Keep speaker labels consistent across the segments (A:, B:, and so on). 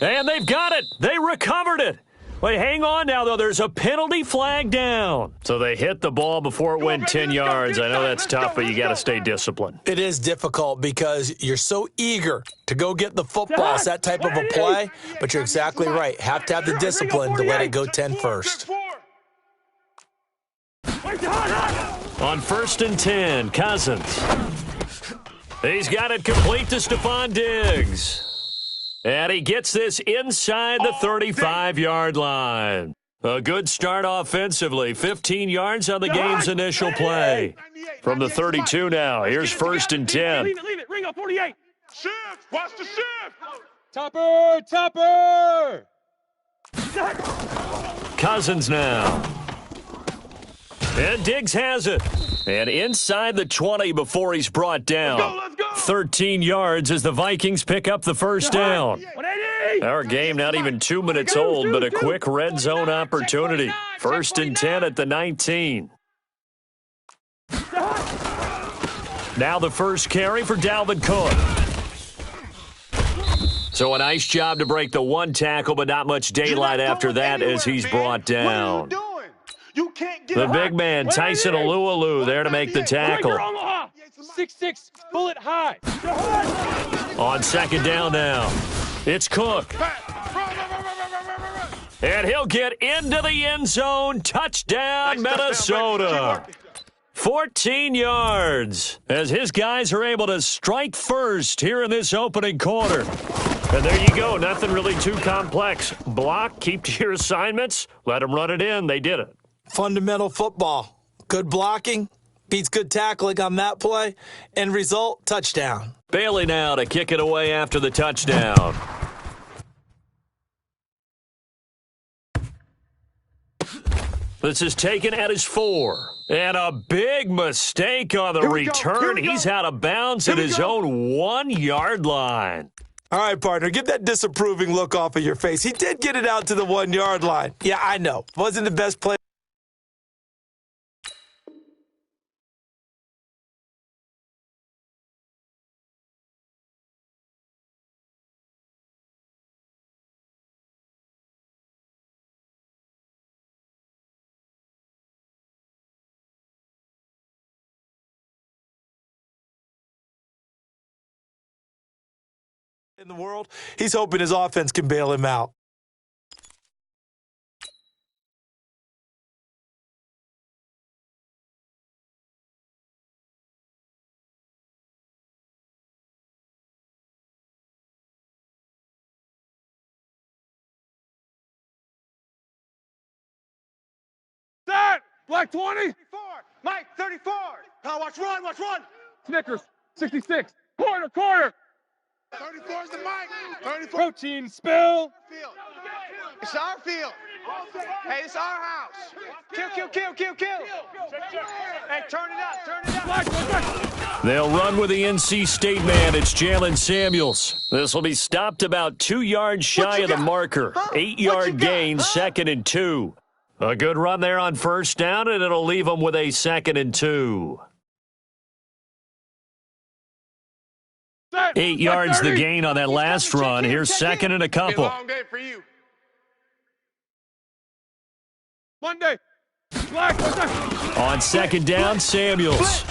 A: And they've got it. They recovered it. Wait, hang on now, though. There's a penalty flag down. So they hit the ball before it went 10 yards. I know that's tough, but you got to stay disciplined.
B: It is difficult because you're so eager to go get the football. It's that type of a play, but you're exactly right. Have to have the discipline to let it go 10 first.
A: On 1st and 10, Cousins. He's got it complete to Stephon Diggs. And he gets this inside the 35-yard line. A good start offensively. 15 yards on the game's initial play. From the 32 now, here's 1st and 10.
C: Leave it. Ring up 48.
D: Shift. Watch the shift.
C: Topper.
A: Cousins now. And Diggs has it. And inside the 20 before he's brought down.
D: Let's go.
A: 13 yards as the Vikings pick up the first down.
C: 180.
A: Our game not even 2 minutes old, but a quick red zone opportunity. 1st and 10 at the 19. Now the first carry for Dalvin Cook. So a nice job to break the one tackle, but not much daylight after that as he's brought down.
D: You can't get
A: The big man, Tyson Alualu, there to make the tackle.
C: 6'6", bullet high.
A: On 2nd down now, it's Cook. And he'll get into the end zone. Touchdown, Minnesota. 14 yards as his guys are able to strike first here in this opening quarter. And there you go. Nothing really too complex. Block, keep to your assignments, let them run it in. They did it.
B: Fundamental football. Good blocking beats good tackling on that play. End result, touchdown.
A: Bailey now to kick it away after the touchdown. This is taken at his 4. And a big mistake on the return. He's out of bounds at his own 1-yard line.
B: All right, partner, get that disapproving look off of your face. He did get it out to the 1-yard line. Yeah, I know. Wasn't the best play. In the world, he's hoping his offense can bail him out.
C: Set. Black 20.
D: Mike, 34. Watch run.
C: Snickers, 66. Quarter.
D: 34 is the mic. 34.
C: Protein spill.
D: Field. It's our field. Hey, it's our house. Kill. Hey, turn it up.
C: Black.
A: They'll run with the NC State man. It's Jalen Samuels. This will be stopped about 2 yards shy of the marker. 8-yard gain, 2nd and 2. A good run there on 1st down, and it'll leave them with a 2nd and 2. 8 yards the gain on that last run. Here's 2nd and a couple.
D: Long day for you.
C: Monday. Black.
A: On 2nd down, Samuels.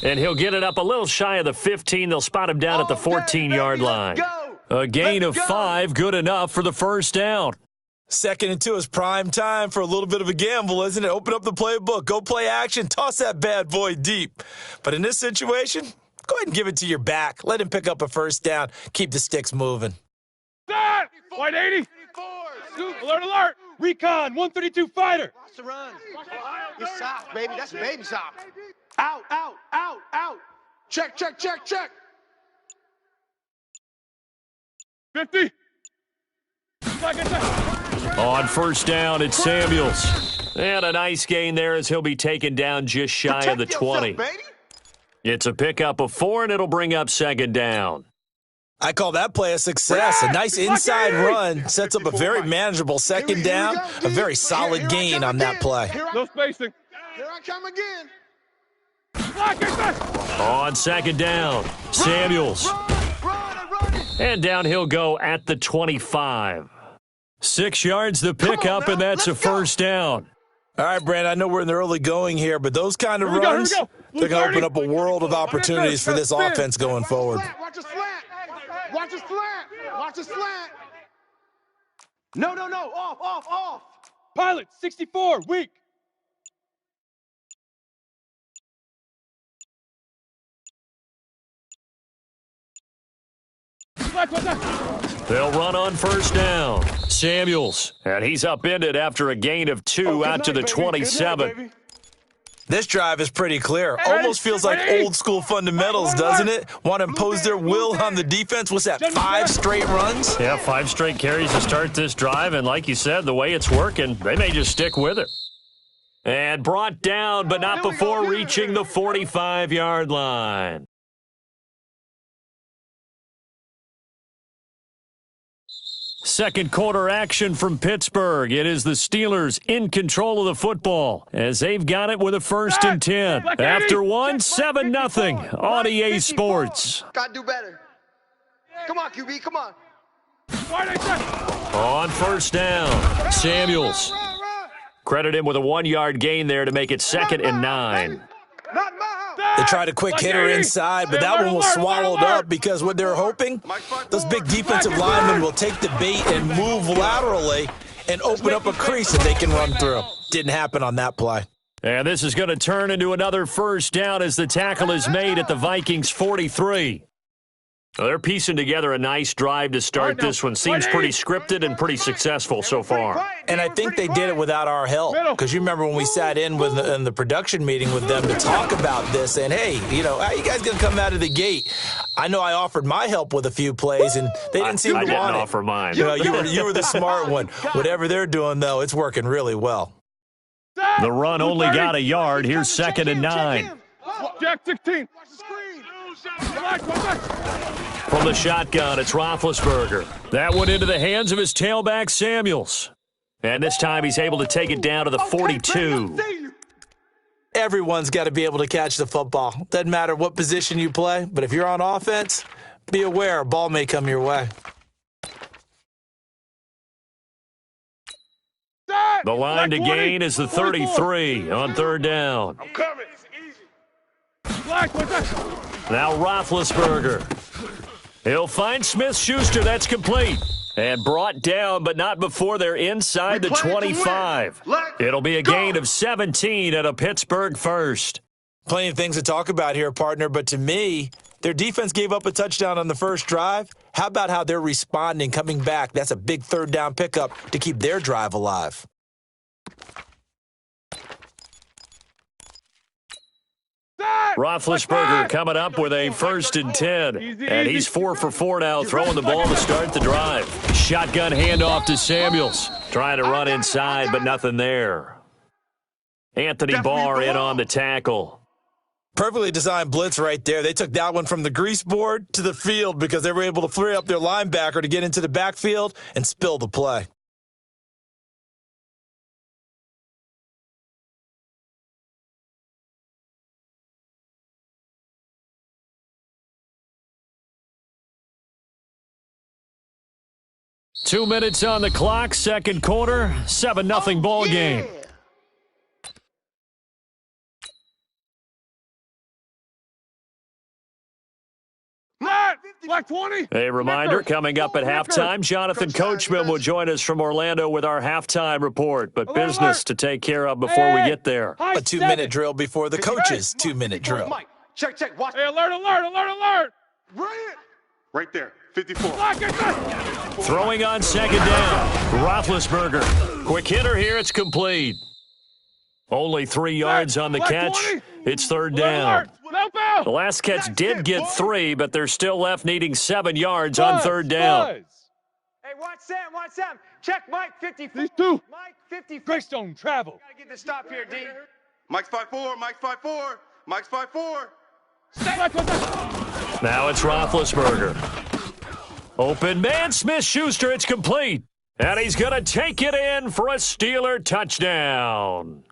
A: And he'll get it up a little shy of the 15. They'll spot him down at the 14-yard line. A gain of 5, good enough for the first down.
B: 2nd and 2 is prime time for a little bit of a gamble, isn't it? Open up the playbook, go play action, toss that bad boy deep. But in this situation, go ahead and give it to your back. Let him pick up a first down. Keep the sticks moving.
C: Set. White 80. Alert. Recon, 132 fighter.
D: Watch the run. It's soft, baby. That's baby soft. Out. Check.
C: 50.
A: On 1st down, it's Samuels. And a nice gain there as he'll be taken down just shy of the 20. It's a pickup of 4, and it'll bring up 2nd down.
B: I call that play a success. A nice inside run sets up a very manageable 2nd down, a very solid gain on that play.
C: No spacing.
D: Here I come again.
A: On 2nd down, Samuels. And down he'll go at the 25. 6 yards the pickup, and that's a first down.
B: All right, Brand, I know we're in the early going here, but those kind of
C: Here we go,
B: runs,
C: here we go.
B: they're going to open up a world of opportunities for this
C: Spin.
B: offense going forward.
D: Watch a slant. Watch a slant. Watch a slant. No. Off.
C: Pilot, 64, weak. Black, what's that?
A: They'll run on first down. Samuels, and he's upended after a gain of 2 out to the 27.
B: This drive is pretty clear. Almost feels like old school fundamentals, doesn't it? Want to impose their will on the defense. What's that, 5 straight runs?
A: Yeah, 5 straight carries to start this drive, and like you said, the way it's working, they may just stick with it. And brought down, but not before reaching the 45-yard line. Second quarter action from Pittsburgh. It is the Steelers in control of the football as they've got it with a 1st and 10. After one, 7-0 on EA Sports.
D: Gotta do better. Come on, QB, come on.
A: On first down, Samuels. Credit him with a 1-yard gain there to make it 2nd and 9.
D: Not my house.
B: They tried a quick hitter inside, but that one was swallowed up because what they're hoping, those big defensive linemen will take the bait and move laterally and open up a crease that they can run through. Didn't happen on that play.
A: And this is going to turn into another first down as the tackle is made at the Vikings 43. Well, they're piecing together a nice drive to start this one. Seems pretty scripted and pretty successful so far.
B: And I think they did it without our help. Because you remember when we sat in the production meeting with them to talk about this, and hey, how you guys going to come out of the gate? I know I offered my help with a few plays, and they didn't seem to want it.
A: I didn't offer mine.
B: You were the smart one. Whatever they're doing, though, it's working really well.
A: The run only got a yard. Here's 2nd and 9.
C: Jack 16.
A: From the shotgun, it's Roethlisberger. That went into the hands of his tailback, Samuels. And this time he's able to take it down to the 42.
B: Everyone's got to be able to catch the football. Doesn't matter what position you play, but if you're on offense, be aware a ball may come your way.
A: The line to gain is the 33 on 3rd down.
C: I'm coming. Black, what's that?
A: Now Roethlisberger. He'll find Smith-Schuster. That's complete. And brought down, but not before they're inside the 25. It'll be a gain of 17 at a Pittsburgh first.
B: Plenty of things to talk about here, partner, but to me, their defense gave up a touchdown on the first drive. How about how they're responding, coming back? That's a big 3rd down pickup to keep their drive alive.
A: Roethlisberger coming up with a 1st and 10. And he's 4 for 4 now, throwing the ball to start the drive. Shotgun handoff to Samuels. Trying to run inside, but nothing there. Anthony Barr in on the tackle.
B: Perfectly designed blitz right there. They took that one from the grease board to the field because they were able to flare up their linebacker to get into the backfield and spill the play.
A: Two minutes on the clock, second quarter, 7-0 ball game.
C: Black 20.
A: A reminder, coming up at halftime, Jonathan Coachman will join us from Orlando with our halftime report, but business to take care of before we get there.
B: A 2-minute drill before the coach's 2-minute drill.
D: Mike, check, watch.
C: Hey, alert.
D: Right there, 54.
A: Throwing on 2nd down, Roethlisberger. Quick hitter here, it's complete. Only 3 yards on the catch. It's 3rd down. The last catch did get 3, but they're still left needing 7 yards on 3rd down.
E: Hey, watch Sam. Check Mike, 54.
C: These two.
E: Mike, 54.
C: Greystone travel.
E: Gotta get the stop here, D.
D: Mike's 5'4", Mike's 5'4".
A: Now it's Roethlisberger. Open man, Smith-Schuster, it's complete. And he's going to take it in for a Steeler touchdown.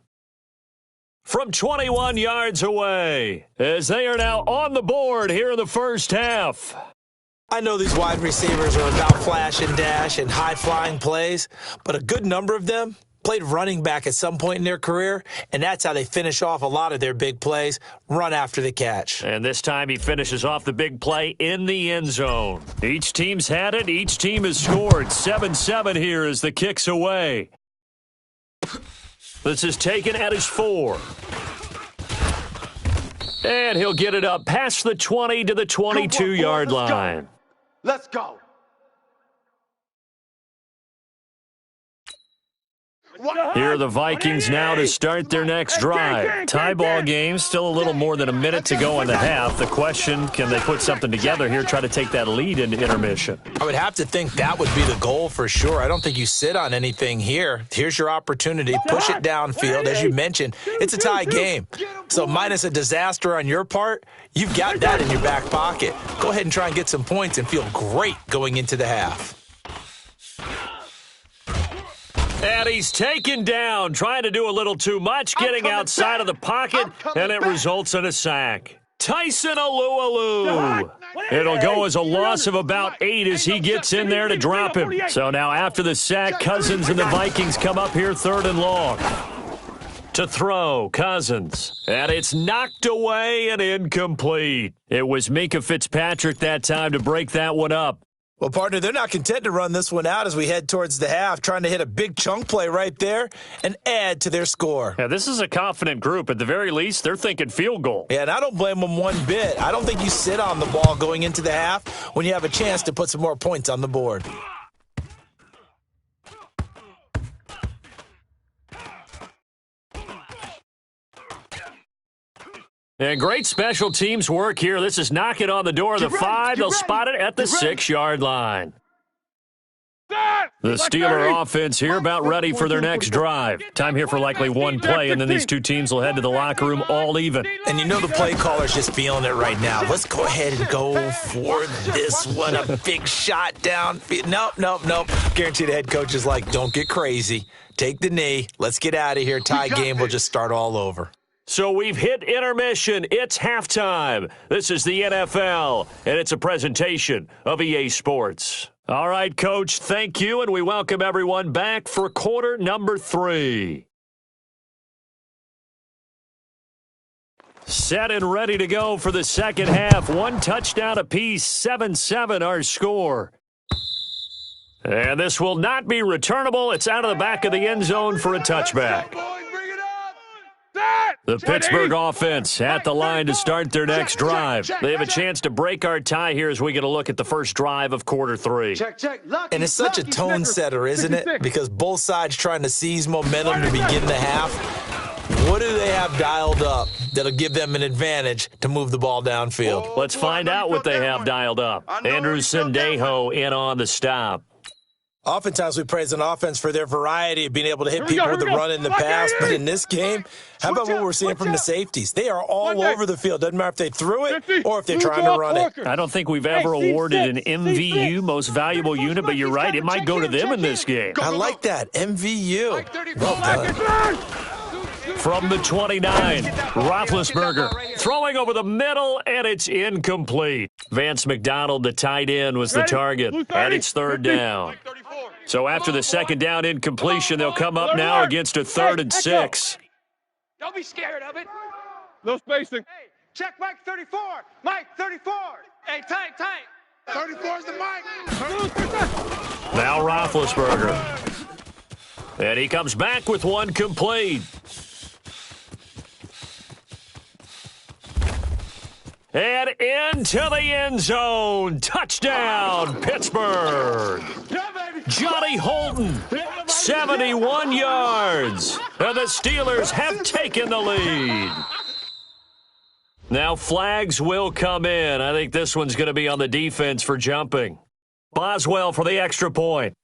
A: From 21 yards away, as they are now on the board here in the first half.
B: I know these wide receivers are about flash and dash and high-flying plays, but a good number of them played running back at some point in their career, and that's how they finish off a lot of their big plays, run after the catch.
A: And this time he finishes off the big play in the end zone. Each team's had it. Each team has scored. 7-7 here as the kick's away. This is taken at his 4. And he'll get it up past the 20 to the 22-yard line.
D: Let's go.
A: Here are the Vikings now to start their next drive. Tie ball game, still a little more than a minute to go in the half. The question, can they put something together here, try to take that lead into intermission?
B: I would have to think that would be the goal for sure. I don't think you sit on anything here. Here's your opportunity. Push it downfield. As you mentioned, it's a tie game. So minus a disaster on your part, you've got that in your back pocket. Go ahead and try and get some points and feel great going into the half.
A: And he's taken down, trying to do a little too much, getting outside of the pocket, and it results in a sack. Tyson Alualu. It'll go as a loss of about 8 as he gets in there to drop him. So now after the sack, Cousins and the Vikings come up here 3rd and long. To throw, Cousins. And it's knocked away and incomplete. It was Mika Fitzpatrick that time to break that one up.
B: Well, partner, they're not content to run this one out as we head towards the half, trying to hit a big chunk play right there and add to their score.
A: Yeah, this is a confident group. At the very least, they're thinking field goal.
B: Yeah, and I don't blame them one bit. I don't think you sit on the ball going into the half when you have a chance to put some more points on the board.
A: And great special teams work here. This is knocking on the door of the 5. They'll spot it at the 6-yard line. The Steeler offense here about ready for their next drive. Time here for likely one play, and then these two teams will head to the locker room all even.
B: And you know the play caller's just feeling it right now. Let's go ahead and go for this one. A big shot downfield. Nope. Guarantee the head coach is like, don't get crazy. Take the knee. Let's get out of here. Tie game. We'll just start all over.
A: So we've hit intermission. It's halftime. This is the NFL, and it's a presentation of EA Sports. All right, Coach, thank you, and we welcome everyone back for quarter number 3. Set and ready to go for the second half. 1 touchdown apiece, 7-7 our score. And this will not be returnable. It's out of the back of the end zone for a touchback. The Pittsburgh offense at the line to start their next drive. They have a chance to break our tie here as we get a look at the first drive of quarter 3.
B: And it's such a tone setter, isn't it? Because both sides trying to seize momentum to begin the half. What do they have dialed up that'll give them an advantage to move the ball downfield?
A: Let's find out what they have dialed up. Andrew Sendejo in on the stop.
B: Oftentimes we praise an offense for their variety of being able to hit people with the run in the pass, but in this game, how about what we're seeing from the safeties? They are all over the field. Doesn't matter if they threw it or if they're trying to run it.
A: I don't think we've ever awarded an MVU, most valuable unit, but you're right, it might go to them in this game.
B: I like that, MVU. Well done.
A: From the 29, Roethlisberger throwing over the middle, and it's incomplete. Vance McDonald, the tight end, was the target, and it's 3rd down. So after the second down incompletion, they'll come up now against a 3rd and 6.
E: Don't be scared of it.
C: No spacing.
E: Hey, check Mike 34. Mike 34. Hey, tight.
D: 34 is the mic.
A: Now Roethlisberger. And he comes back with one complete. And into the end zone. Touchdown, Pittsburgh. Johnny Holton, 71 yards. And the Steelers have taken the lead. Now flags will come in. I think this one's going to be on the defense for jumping. Boswell for the extra point.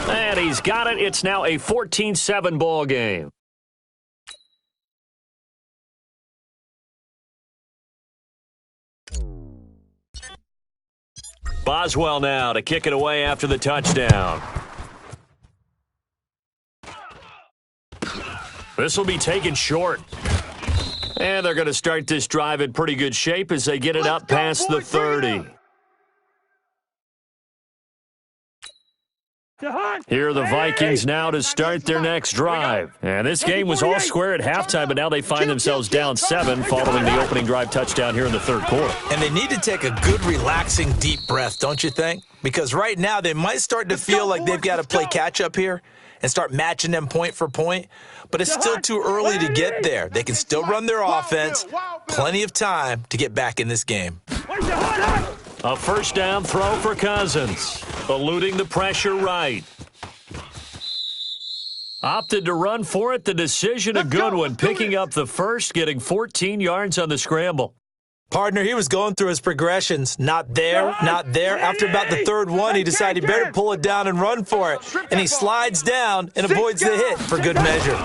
A: And he's got it. It's now a 14-7 ball game. Boswell now to kick it away after the touchdown. This will be taken short. And they're going to start this drive in pretty good shape as they get it up past the 30. Here are the Vikings now to start their next drive. And this game was all square at halftime, but now they find themselves down 7 following the opening drive touchdown here in the third quarter.
B: And they need to take a good, relaxing, deep breath, don't you think? Because right now they might start to feel like they've got to play catch-up here and start matching them point for point. But it's still too early to get there. They can still run their offense. Plenty of time to get back in this game.
A: A first down throw for Cousins, eluding the pressure right. Opted to run for it. The decision a good one, picking up the first, getting 14 yards on the scramble.
B: Partner, he was going through his progressions. Not there, not there. After about the third one, he decided he better pull it down and run for it. And he slides down and avoids the hit for good measure.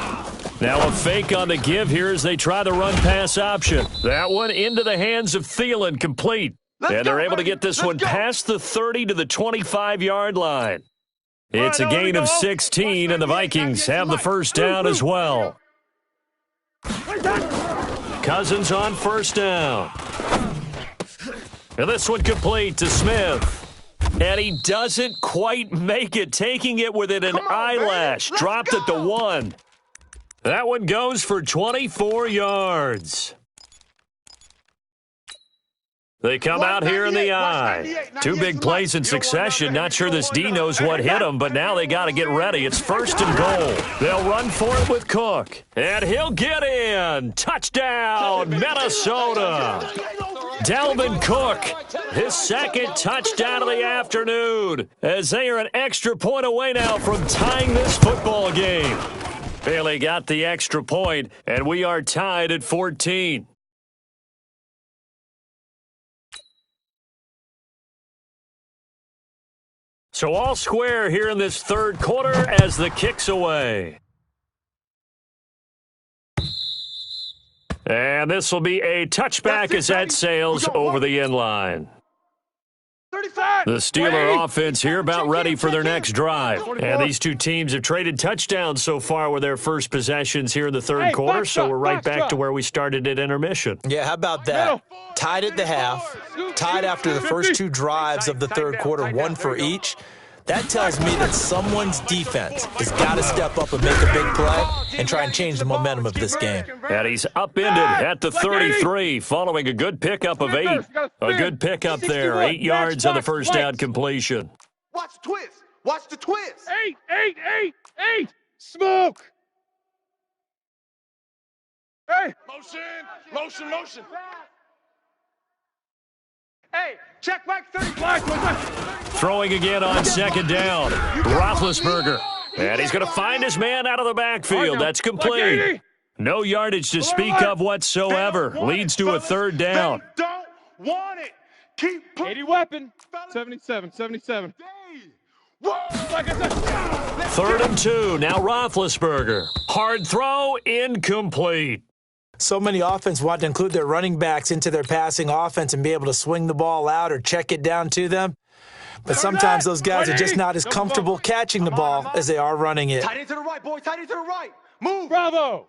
A: Now a fake on the give here as they try the run-pass option. That one into the hands of Thielen, complete. And they're able to get this one past the 30 to the 25-yard line. It's a gain of 16, and the Vikings have the first down as well. Cousins on first down. And this one complete to Smith. And he doesn't quite make it, taking it within an eyelash. Dropped at the 1. That one goes for 24 yards. They come out here in the eye. 2 big plays in succession. Not sure this D knows what hit him, but now they got to get ready. It's first and goal. They'll run for it with Cook. And he'll get in. Touchdown, Minnesota. Dalvin Cook, his second touchdown of the afternoon, as they are an extra point away now from tying this football game. Bailey got the extra point, and we are tied at 14. So all square here in this third quarter as the kick's away. And this will be a touchback as that sails over the end line. The Steeler offense here about ready for their next drive. And these two teams have traded touchdowns so far with their first possessions here in the third quarter, so we're right back to where we started at intermission.
B: Yeah, how about that? Tied at the half, tied after the first 2 drives of the third quarter, 1 for each. That tells me that someone's defense has got to step up and make a big play and try and change the momentum of this game.
A: And he's upended at the 33 following a good pickup of 8. A good pickup there, 8 yards on the first down completion.
D: Watch the twist. Watch the twist.
C: 8. Smoke. Hey.
D: Motion.
E: Hey, check Mike 30.
A: Throwing again on second down. Roethlisberger. And he's going to find his man out of the backfield. That's complete. No yardage to speak of whatsoever. Leads to a third down.
D: They don't want it. Keep
C: 80 weapon. 77.
A: Third and 2. Now Roethlisberger. Hard throw, incomplete.
B: So many offense want to include their running backs into their passing offense and be able to swing the ball out or check it down to them. But sometimes those guys are just not as comfortable catching the ball as they are running it.
D: Tight end to the right, boy. Tight end to the right. Move.
C: Bravo.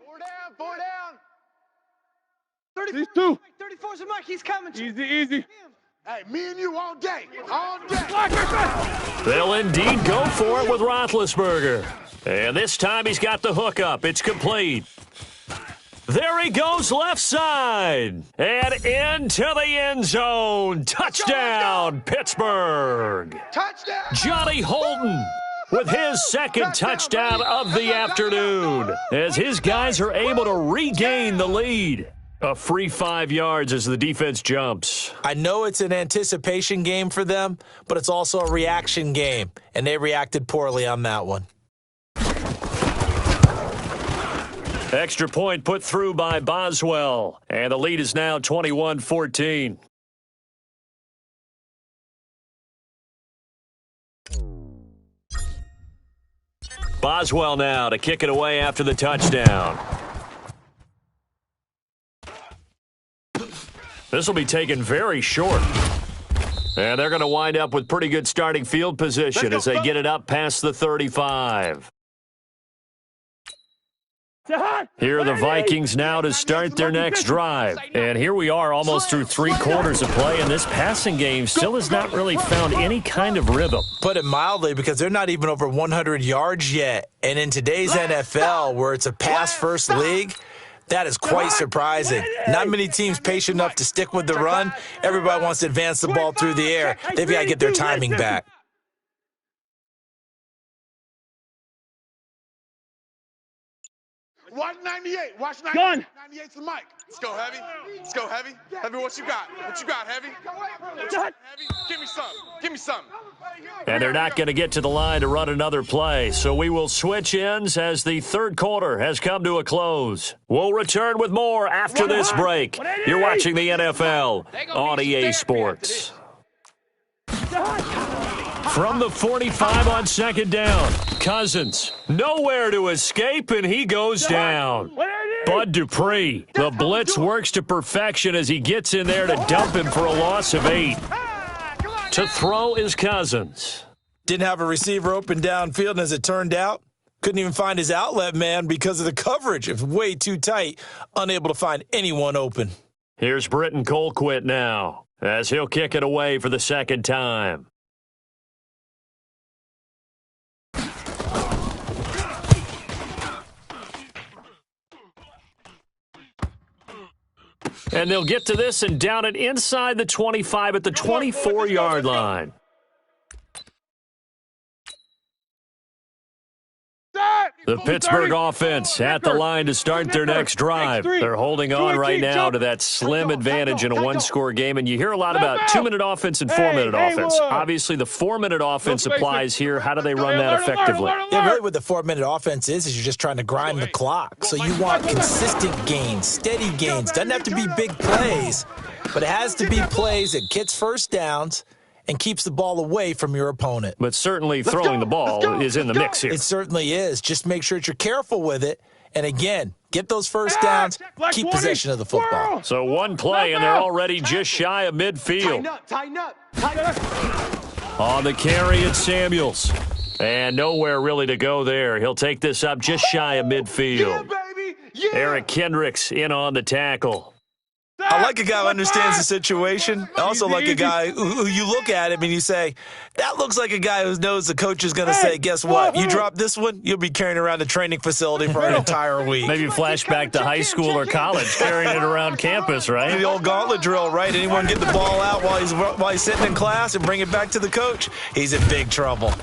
D: 4 down.
C: 32.
E: 34's a Mike. He's coming.
C: Easy.
D: Hey, me and you all day. All day.
A: They'll indeed go for it with Roethlisberger. And this time he's got the hookup. It's complete. There he goes left side. And into the end zone. Touchdown, Pittsburgh.
D: Touchdown.
A: Johnny Holton with his second touchdown of the afternoon as his guys are able to regain the lead. A free 5 yards as the defense jumps.
B: I know it's an anticipation game for them, but it's also a reaction game, and they reacted poorly on that one.
A: Extra point put through by Boswell, and the lead is now 21-14. Boswell now to kick it away after the touchdown. This will be taken very short. And they're going to wind up with pretty good starting field position as they get it up past the 35. Here are the Vikings now to start their next drive. And here we are almost through 3 quarters of play, and this passing game still has not really found any kind of rhythm.
B: Put it mildly, because they're not even over 100 yards yet. And in today's NFL, where it's a pass-first league, that is quite surprising. Not many teams patient enough to stick with the run. Everybody wants to advance the ball through the air. They've got to get their timing back.
D: Watch 98. Watch 98.
C: Gun.
D: 98's the mic. Let's go, Heavy. Let's go, Heavy. Heavy, what you got? What you got, Heavy? Heavy, give me some. Give me some.
A: And they're not going to get to the line to run another play, so we will switch ends as the third quarter has come to a close. We'll return with more after this break. You're watching the NFL on EA Sports. From the 45 on second down, Cousins nowhere to escape, and he goes down. Bud Dupree, the blitz works to perfection as he gets in there to dump him for a loss of 8. To throw is Cousins.
B: Didn't have a receiver open downfield, and as it turned out, couldn't even find his outlet man because of the coverage. It was way too tight, unable to find anyone open.
A: Here's Britton Colquitt now, as he'll kick it away for the second time. And they'll get to this and down it inside the 25 at the 24-yard line. The Pittsburgh offense at the line to start their next drive. They're holding on right now to that slim advantage in a one-score game, and you hear a lot about 2-minute offense and 4-minute offense. Obviously, the 4-minute offense applies here. How do they run that effectively?
B: Yeah, really what the 4-minute offense is you're just trying to grind the clock. So you want consistent gains, steady gains. Doesn't have to be big plays, but it has to be plays that gets first downs and keeps the ball away from your opponent.
A: But certainly throwing the ball is in the mix here.
B: It certainly is. Just make sure that you're careful with it. And again, get those first downs, keep possession of the football.
A: So one play, and they're already just shy of midfield.
E: Tighten up.
A: On the carry, it's Samuels. And nowhere really to go there. He'll take this up just shy of midfield. Eric Kendricks in on the tackle.
B: I like a guy who understands the situation. I also like a guy who you look at him and you say, that looks like a guy who knows the coach is going to say, guess what? You drop this one, you'll be carrying around the training facility for an entire week.
A: Maybe flashback to high school or college, carrying it around campus, right?
B: The old gauntlet drill, right? Anyone get the ball out while he's sitting in class and bring it back to the coach? He's in big trouble.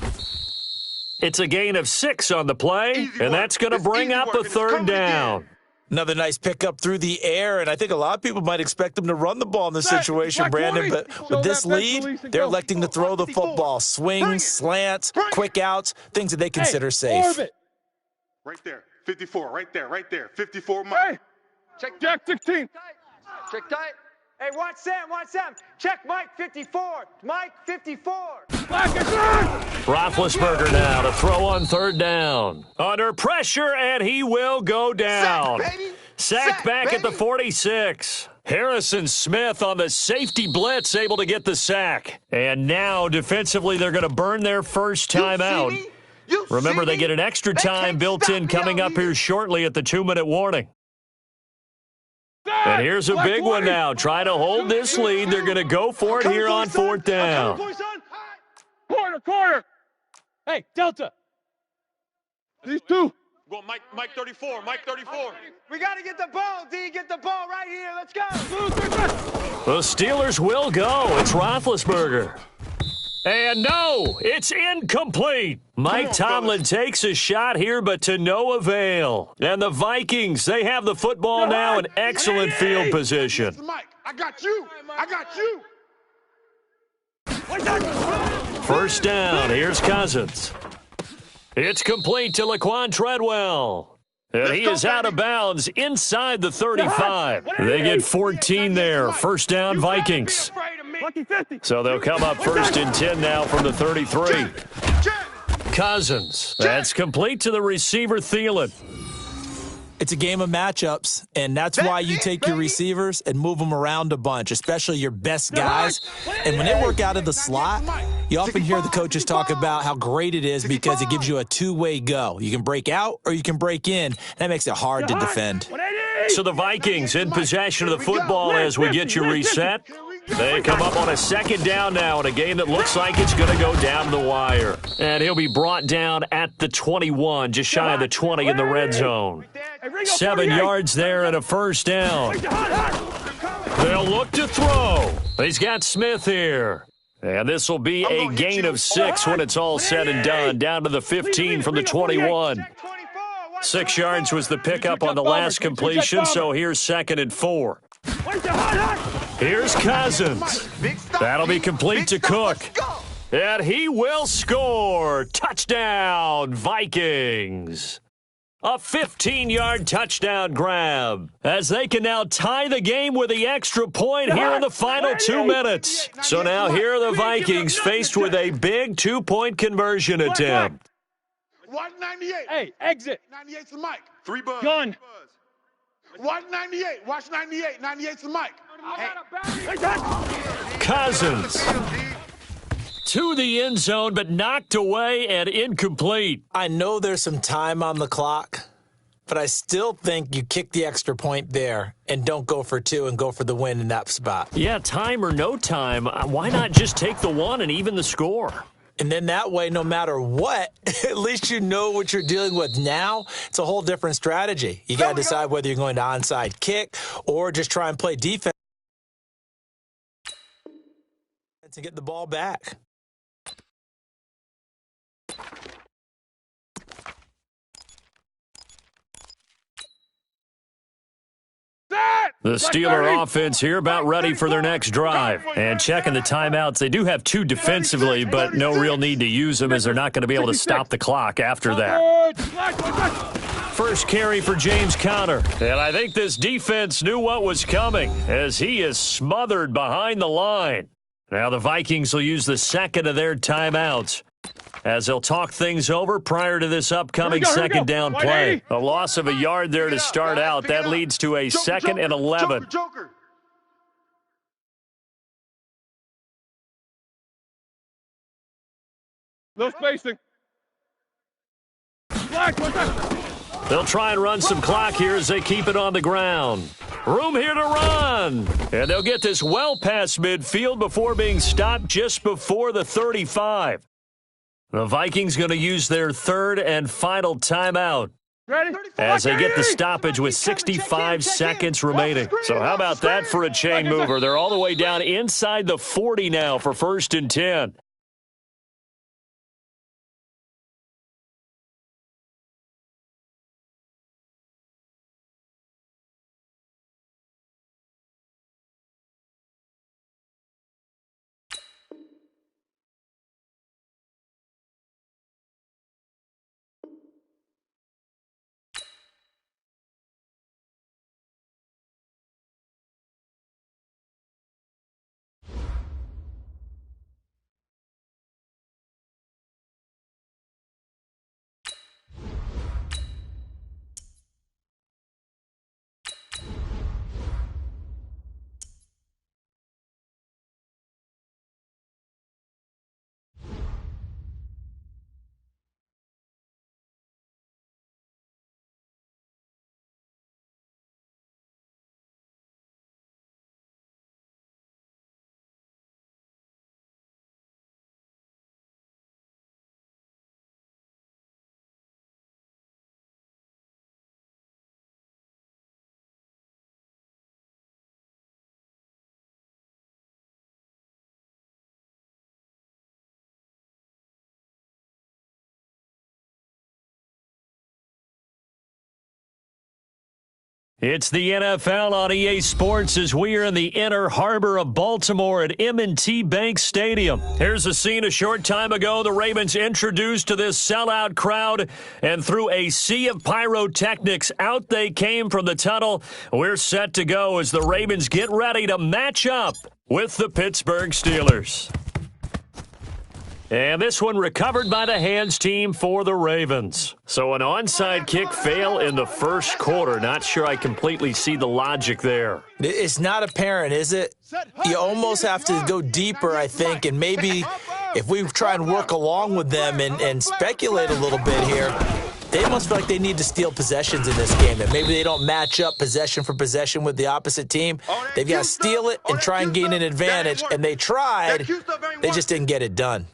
A: It's a gain of 6 on the play, and that's going to bring up a third down.
B: Another nice pickup through the air, and I think a lot of people might expect them to run the ball in this situation, Brandon, but with this lead, they're electing to throw the football. Swings, slants, quick outs, things that they consider safe.
D: Right there, 54, right there, 54. Mike.
C: Check Jack 16.
E: Check tight. Hey, watch Sam. Check Mike 54. Mike 54.
A: Roethlisberger now to throw on third down. Under pressure, and he will go down. Sack back at the 46. Harrison Smith on the safety blitz, able to get the sack. And now, defensively, they're going to burn their first time out. Remember, they get an extra time built in coming up here shortly at the 2-minute warning. And here's a big one now. Try to hold this lead. They're going to go for it here on fourth down.
C: Quarter. Hey, Delta. These two.
D: Go, Mike 34.
E: We got to get the ball, D. Get the ball right here. Let's go.
A: The Steelers will go. It's Roethlisberger. And no, it's incomplete. Mike Tomlin takes a shot here, but to no avail. And the Vikings, they have the football now in excellent field position.
D: Mike, I got you.
A: First down, here's Cousins. It's complete to Laquan Treadwell. And he is out of bounds inside the 35. They get 14 there. First down, Vikings. So they'll come up first and 10 now from the 33. Cousins. That's complete to the receiver, Thielen.
B: It's a game of matchups, and that's why you take your receivers and move them around a bunch, especially your best guys. And when they work out of the slot, you often hear the coaches talk about how great it is because it gives you a two-way go. You can break out or you can break in. That makes it hard to defend.
A: So the Vikings in possession of the football as we get you reset. They come up on a second down now in a game that looks like it's going to go down the wire. And he'll be brought down at the 21, just shy of the 20 in the red zone. 7 yards there and a first down. They'll look to throw. He's got Smith here. And this will be a gain of 6 when it's all said and done, down to the 15 from the 21. 6 yards was the pickup on the last completion, so here's 2nd and 4. Here's Cousins. That'll be complete to Cook. And he will score. Touchdown, Vikings. A 15-yard touchdown grab as they can now tie the game with the extra point here in the final 2 minutes. So now here are the Vikings faced with a big 2-point conversion attempt.
D: Watch 98.
C: Hey, exit.
D: 98's the mic. 3 buzz.
C: Gun.
D: Watch 98. Watch 98. 98's the mic.
A: Cousins to the end zone, but knocked away and incomplete.
B: I know there's some time on the clock, but I still think you kick the extra point there and don't go for 2 and go for the win in that spot.
A: Yeah, time or no time, why not just take the 1 and even the score?
B: And then that way, no matter what, at least you know what you're dealing with now. It's a whole different strategy. You got to decide whether you're going to onside kick or just try and play defense to get the ball back.
A: The Steeler offense here about ready for their next drive. And checking the timeouts, they do have 2 defensively, but no real need to use them as they're not going to be able to stop the clock after that. First carry for James Conner. And I think this defense knew what was coming as he is smothered behind the line. Now the Vikings will use the second of their timeouts as they'll talk things over prior to this upcoming second down play. A loss of a yard there to start out. That leads to a 2nd and 11.
C: No spacing.
A: They'll try and run some clock here as they keep it on the ground. Room here to run. And they'll get this well past midfield before being stopped just before the 35. The Vikings going to use their 3rd and final timeout as they get the stoppage with 65 seconds remaining. So how about that for a chain mover? They're all the way down inside the 40 now for 1st and 10. It's the NFL on EA Sports as we are in the inner harbor of Baltimore at M&T Bank Stadium. Here's a scene a short time ago. The Ravens introduced to this sellout crowd, and through a sea of pyrotechnics, out they came from the tunnel. We're set to go as the Ravens get ready to match up with the Pittsburgh Steelers. And this one recovered by the hands team for the Ravens. So an onside kick fail in the first quarter. Not sure I completely see the logic there.
B: It's not apparent, is it? You almost have to go deeper, I think, and maybe if we try and work along with them and speculate a little bit here, they must feel like they need to steal possessions in this game, and maybe they don't match up possession for possession with the opposite team. They've got to steal it and try and gain an advantage, and they tried. They just didn't get it done.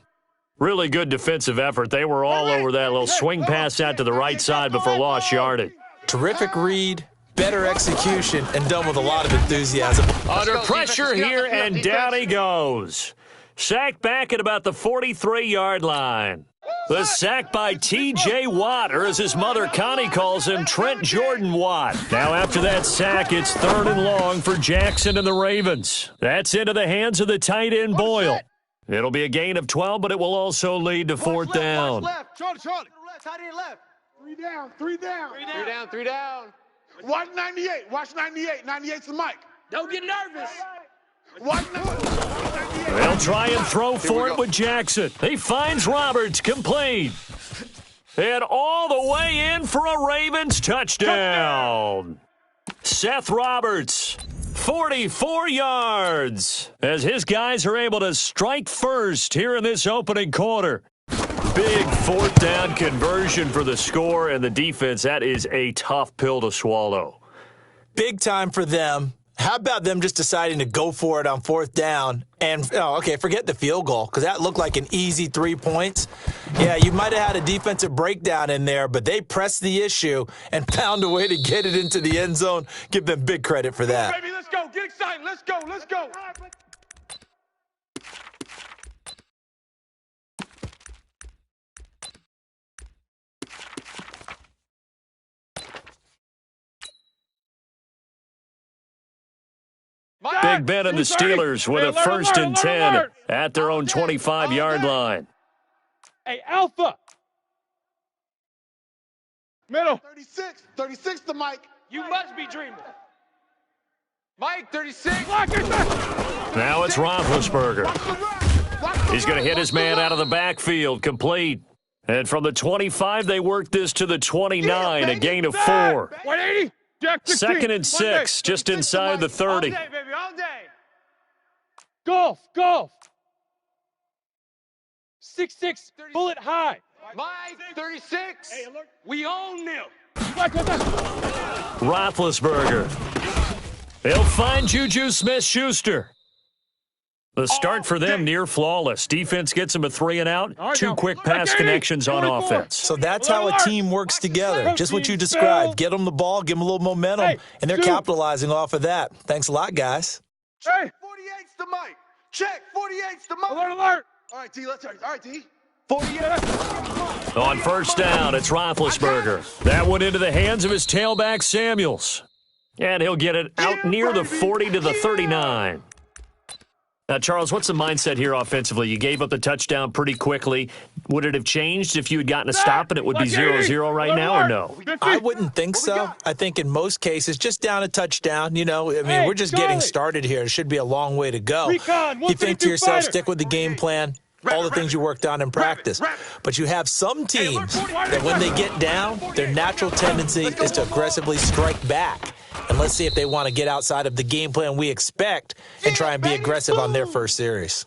A: Really good defensive effort. They were all over that little swing pass out to the right side before lost yardage.
B: Terrific read, better execution, and done with a lot of enthusiasm.
A: Under pressure here, and down he goes. Sacked back at about the 43-yard line. The sack by T.J. Watt, or as his mother Connie calls him, Trent Jordan Watt. Now after that sack, it's 3rd and long for Jackson and the Ravens. That's into the hands of the tight end Boyle. It'll be a gain of 12, but it will also lead to 4th down.
E: Charlie. Tight end left.
D: 3 down, 3 down.
E: 3 down.
D: Watch 98. Watch 98. 98's the mic.
E: Don't get nervous.
D: Watch 98.
A: They'll try and throw for it with Jackson. He finds Roberts, complete. And all the way in for a Ravens touchdown. Seth Roberts, 44 yards, as his guys are able to strike first here in this opening quarter. Big 4th down conversion for the score, and the defense, that is a tough pill to swallow.
B: Big time for them. How about them just deciding to go for it on 4th down? And, forget the field goal, because that looked like an easy 3 points. Yeah, you might have had a defensive breakdown in there, but they pressed the issue and found a way to get it into the end zone. Give them big credit for that.
D: Baby, let's go. Get excited. Let's go. Let's go.
A: Big Ben and the Steelers with a 1st and 10 at their own 25-yard line.
C: Hey, Alpha. Middle.
D: 36. 36 the mic.
E: You must be dreaming. Mike, 36.
A: Now it's Roethlisberger. He's going to hit his man out of the backfield, complete. And from the 25, they work this to the 29, a gain of 4.
C: 180. Jack 16.
A: 2nd and 6, just inside the 30.
E: All day, baby, all day.
C: Golf. 6'6", bullet high.
E: Mike, 36. We own them.
A: Roethlisberger. He'll find Juju Smith-Schuster. The start for them near flawless. Defense gets them a 3 and out. 2 quick pass connections on offense.
B: So that's how a team works together. Just what you described. Get them the ball, give them a little momentum, and they're capitalizing off of that. Thanks a lot, guys.
C: Hey.
D: 48's the mic. Check. 48's the mic.
C: Alert.
D: All right, D. Let's. All right, D.
C: 48.
A: On 1st down, it's Roethlisberger. That one into the hands of his tailback, Samuels. And he'll get it out near the 40 to the 39. Now, Charles, what's the mindset here offensively? You gave up the touchdown pretty quickly. Would it have changed if you had gotten a stop and it would be 0-0 right now, or no?
B: I wouldn't think so. I think in most cases, just down a touchdown, we're just getting started here. It should be a long way to go. You think to yourself, stick with the game plan, all the things you worked on in practice. But you have some teams that when they get down, their natural tendency is to aggressively strike back. And let's see if they want to get outside of the game plan we expect and try and be aggressive on their first series.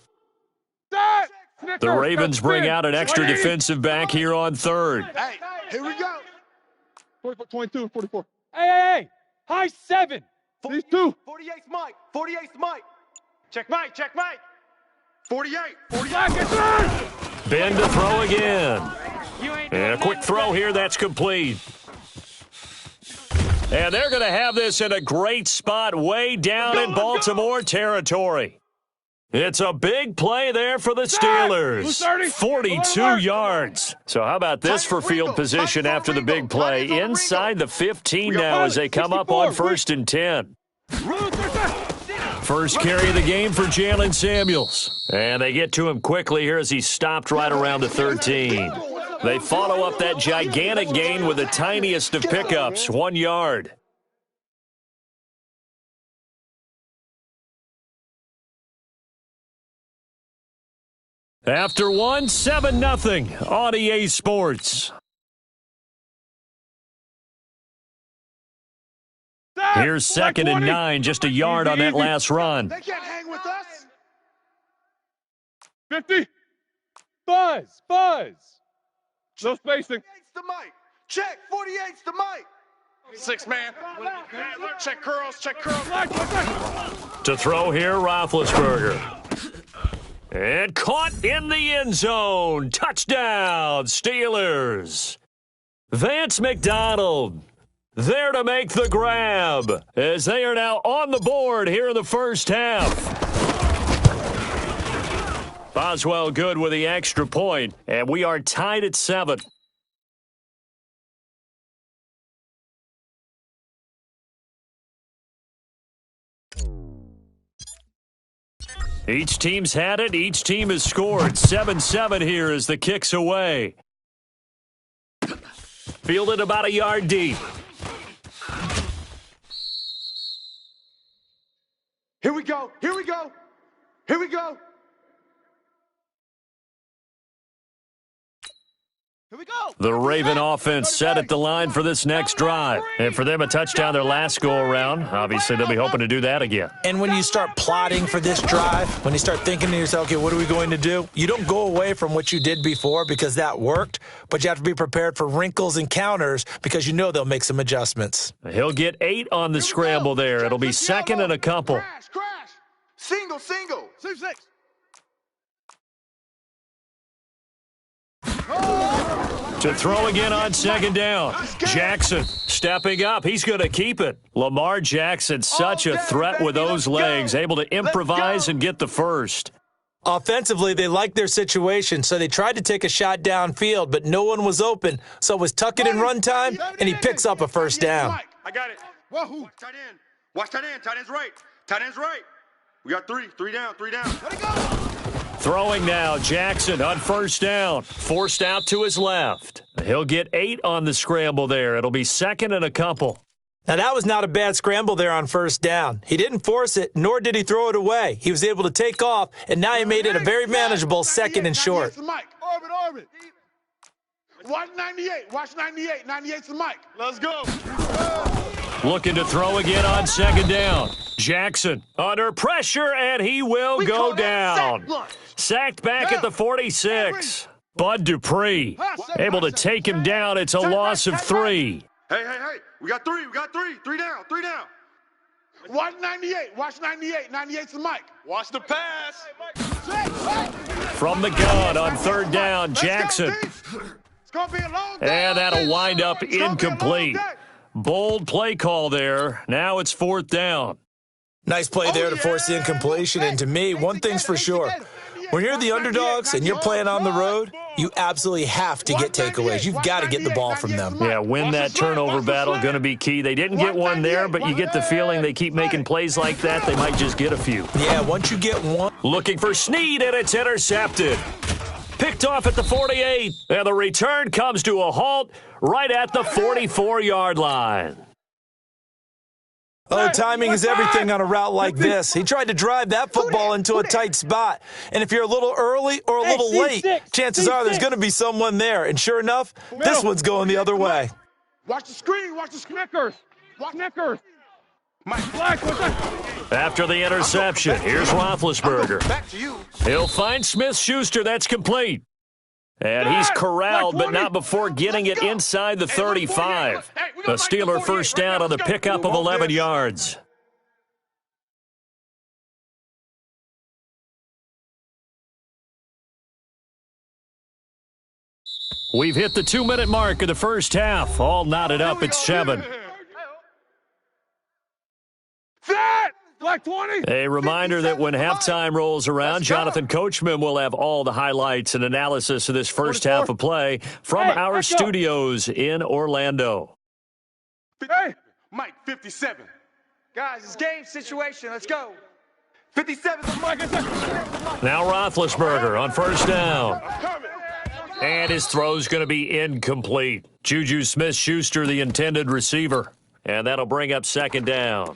A: The Ravens bring out an extra defensive back here on 3rd.
D: Hey, here we go.
C: 22, 44. Hey. High 7. These 2.
E: 48's Mike. 48's Mike. Check Mike.
D: 48.
A: Ben to throw again. And a quick throw here, that's complete. And they're going to have this in a great spot way down in Baltimore territory. It's a big play there for the Steelers. 42 yards. So how about this for field position after the big play? Inside the 15 now as they come up on 1st and 10. First carry of the game for Jalen Samuels. And they get to him quickly here as he stopped right around the 13. They follow up that gigantic gain with the tiniest of pickups, 1 yard. After one, 7-0 on EA Sports. Here's second and 9, just a yard on that last run.
D: They can't hang with us.
C: 50. Buzz. No spacing.
D: 48's the mic. Check. 48's the mic. 6 man. Check curls.
A: To throw here, Roethlisberger. And caught in the end zone. Touchdown, Steelers. Vance McDonald there to make the grab as they are now on the board here in the first half. Boswell good with the extra point, and we are tied at 7. Each team's had it. Each team has scored. 7-7 here as the kick's away. Fielded about a yard deep.
D: Here we go.
A: The Raven offense set at the line for this next drive. And for them, a touchdown their last go-around. Obviously, they'll be hoping to do that again.
B: And when you start plotting for this drive, when you start thinking to yourself, okay, what are we going to do? You don't go away from what you did before because that worked, but you have to be prepared for wrinkles and counters because you know they'll make some adjustments.
A: He'll get 8 on the scramble there. It'll be second and a couple.
D: Crash. Single. 6.
A: To throw again on second down. Jackson stepping up. He's going to keep it. Lamar Jackson, such a threat with those legs, able to improvise and get the first.
B: Offensively, they liked their situation, so they tried to take a shot downfield, but no one was open. So it was tuck it in run time, and he picks up a first down.
D: I got it. Wahoo. Tight end. Watch tight end. Tight end's right. We got 3 down. Let it go.
A: Throwing now, Jackson on first down. Forced out to his left. He'll get 8 on the scramble there. It'll be second and a couple.
B: Now, that was not a bad scramble there on first down. He didn't force it, nor did he throw it away. He was able to take off, and now he made it a very manageable second and short.
D: Orbit. Watch 98. 98's the mic. Let's go.
A: Looking to throw again on second down. Jackson under pressure, and he will go down. Sacked back at the 46. Bud Dupree able to take him down. It's a loss of 3.
D: Hey. We got 3. 3 down. Watch 98. 98's the mic. Watch the pass.
A: From the gun on third down, Jackson. And that'll wind up incomplete. Bold play call there. Now it's fourth down.
B: Nice play there to force the incompletion. And to me, one thing's for sure. When you're the underdogs and you're playing on the road, you absolutely have to get takeaways. You've got to get the ball from them.
A: Yeah, win that turnover battle, going to be key. They didn't get one there, but you get the feeling they keep making plays like that, they might just get a few.
B: Yeah, once you get one.
A: Looking for Snead, and it's intercepted. Picked off at the 48, and the return comes to a halt right at the 44-yard line.
B: Oh, timing is everything on a route like this. He tried to drive that football into a tight spot. And if you're a little early or a little late, chances are there's going to be someone there. And sure enough, this one's going the other way.
D: Watch the screen.
C: Snickers.
A: After the interception, here's Roethlisberger.
D: Back to you.
A: He'll find Smith-Schuster. That's complete. And he's corralled, but not before getting it inside the 35. The Steeler first down on the pickup of 11 yards. We've hit the 2-minute mark of the first half. All knotted up at 7.
C: Black 20.
A: A reminder that when halftime rolls around, Jonathan Coachman will have all the highlights and analysis of this first half of play from our studios in Orlando.
D: Hey, Mike, 57.
E: Guys, it's game situation. Let's go.
D: 57.
A: Now Roethlisberger on first down. And his throw's going to be incomplete. Juju Smith-Schuster, the intended receiver. And that'll bring up second down.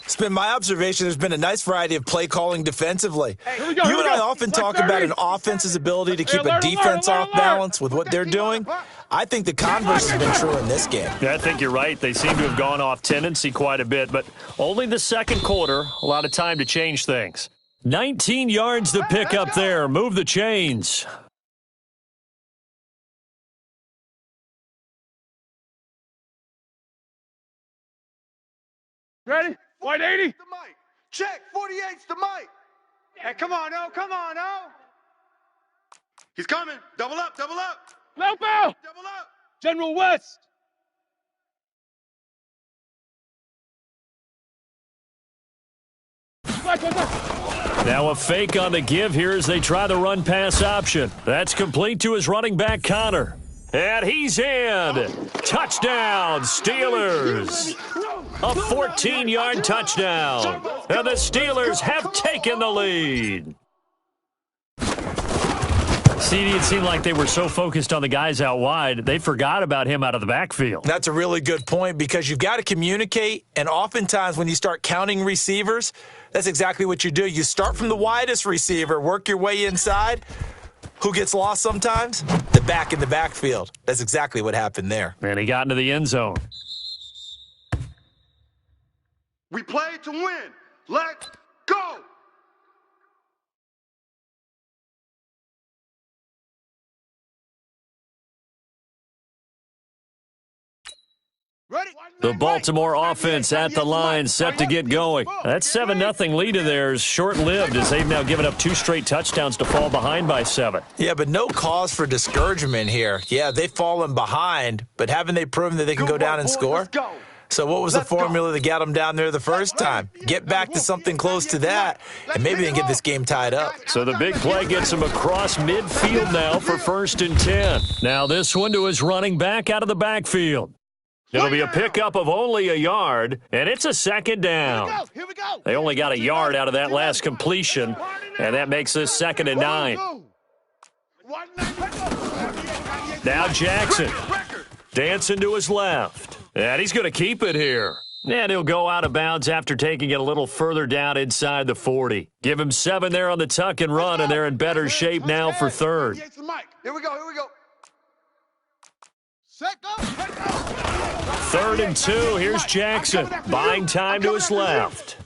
B: It's been my observation there's been a nice variety of play calling defensively.
C: Here we go,
B: You
C: here
B: and
C: we
B: I
C: go.
B: often
C: Black
B: talk about
C: 30.
B: an offense's ability to keep a
C: alert,
B: defense
C: alert,
B: off
C: alert.
B: balance with what they're doing. I think the converse has been true in this game.
A: Yeah, I think you're right. They seem to have gone off tendency quite a bit, but only the second quarter, a lot of time to change things. 19 yards to pick up there. Move the chains.
C: Ready? White 80.
D: The mic. Check. 48's the mic.
E: Hey, come on, oh, come on, oh.
D: He's coming. Double up. Double up.
C: Help out.
D: Double up.
C: General West. Black.
A: Now a fake on the give here as they try the run-pass option. That's complete to his running back, Connor. And he's in. Touchdown, Steelers. A 14-yard touchdown. And the Steelers have taken the lead. CD, it seemed like they were so focused on the guys out wide, they forgot about him out of the backfield.
B: That's a really good point because you've got to communicate, and oftentimes when you start counting receivers, that's exactly what you do. You start from the widest receiver, work your way inside. Who gets lost sometimes? The back in the backfield. That's exactly what happened there.
A: And he got into the end zone.
D: We play to win. Let's go.
A: The Baltimore offense at the line, set to get going. That 7-0 lead of theirs short-lived as they've now given up 2 straight touchdowns to fall behind by 7.
B: Yeah, but no cause for discouragement here. Yeah, they've fallen behind, but haven't they proven that they can go down and score?
D: Let's go.
B: So what was the formula that got them down there the first time? Get back to something close to that, and maybe they can get this game tied up.
A: So the big play gets him across midfield now for 1st and 10. Now this one to his running back out of the backfield. It'll be a pickup of only a yard, and it's a 2nd down.
C: Here we go.
A: They only got a yard out of that last completion, and that makes this 2nd and 9. Now Jackson dancing to his left, and he's going to keep it here. And he'll go out of bounds after taking it a little further down inside the 40. Give him 7 there on the tuck and run, and they're in better shape now for 3rd.
D: Here we go. Here we go.
A: 3rd and 2. Here's Jackson. Buying time to his left.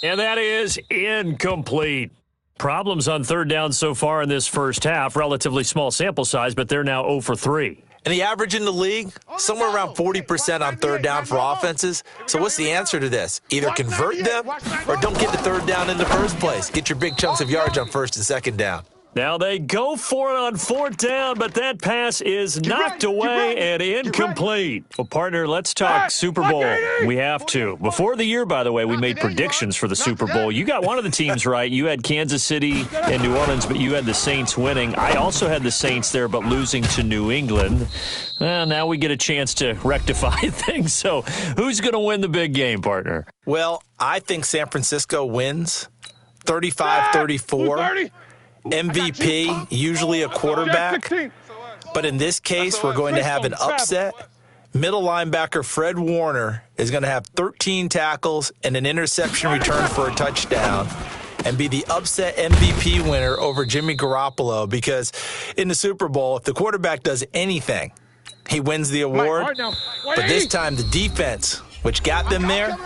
A: And that is incomplete. Problems on 3rd down so far in this first half. Relatively small sample size, but they're now 0 for 3.
B: And the average in the league, somewhere around 40% on 3rd down for offenses. So what's the answer to this? Either convert them or don't get the 3rd down in the first place. Get your big chunks of yards on 1st and 2nd down.
A: Now they go for it on 4th down, but that pass is knocked away and incomplete. Well, partner, let's talk Super Bowl. We have to. Before the year, by the way, we made predictions for the Super Bowl. You got one of the teams right. You had Kansas City and New Orleans, but you had the Saints winning. I also had the Saints there, but losing to New England. Well, now we get a chance to rectify things. So who's going to win the big game, partner?
B: Well, I think San Francisco wins 35-34. MVP, usually a quarterback. But in this case, we're going to have an upset. Middle linebacker Fred Warner is going to have 13 tackles and an interception return for a touchdown and be the upset MVP winner over Jimmy Garoppolo, because in the Super Bowl, if the quarterback does anything, he wins the award. But this time, the defense, which got them there,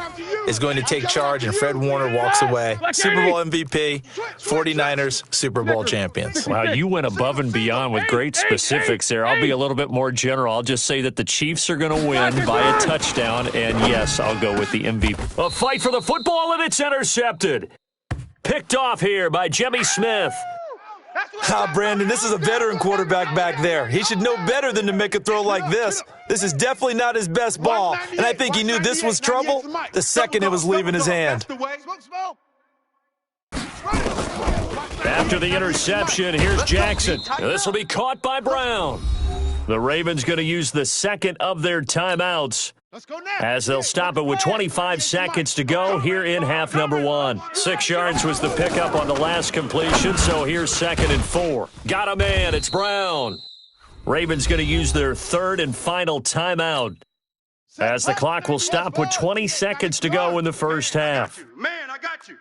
B: is going to take charge, and Fred Warner walks away. Super Bowl MVP, 49ers, Super Bowl champions.
A: Wow, you went above and beyond with great specifics there. I'll be a little bit more general. I'll just say that the Chiefs are going to win by a touchdown, and yes, I'll go with the MVP. A fight for the football, and it's intercepted. Picked off here by Jimmy Smith.
B: Brandon, this is a veteran quarterback back there. He should know better than to make a throw like this. This is definitely not his best ball, and I think he knew this was trouble the second it was leaving his hand.
A: After the interception, here's Jackson. This will be caught by Brown. The Ravens going to use the 2nd of their timeouts as they'll stop it with 25 seconds to go here in half number 1. 6 yards was the pickup on the last completion, so here's 2nd and 4. Got a man, it's Brown. Ravens going to use their 3rd and final timeout. as the clock will stop with 20 seconds to go in the first half.
D: Man, I got you.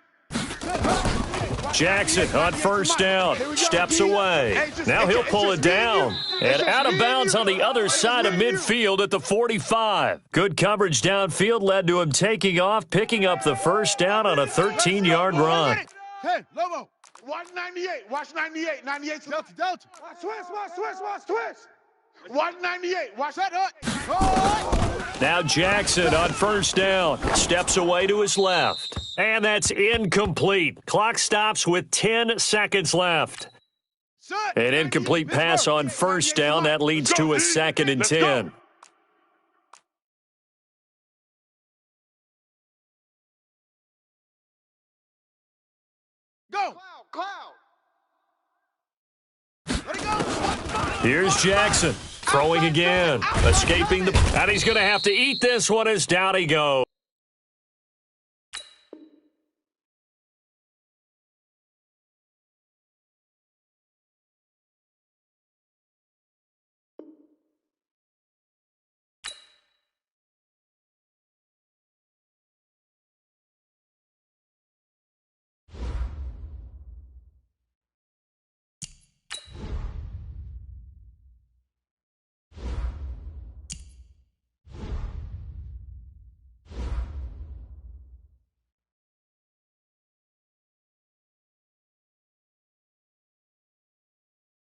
A: Jackson on first down, steps away. Now he'll pull it down. And out of bounds on the other side of midfield at the 45. Good coverage downfield led to him taking off, picking up the first down on a 13-yard run.
C: Hey, Lobo.
D: Watch 98. Watch 98. 98's
C: Delta, Delta.
E: Switch.
D: Watch 98. Watch that.
A: Now Jackson on first down, steps away to his left. And that's incomplete. Clock stops with 10 seconds left. An incomplete pass on first down. That leads to a 2nd and 10.
C: Go.
A: Here's Jackson, throwing again, escaping the... And he's going to have to eat this one as down he goes.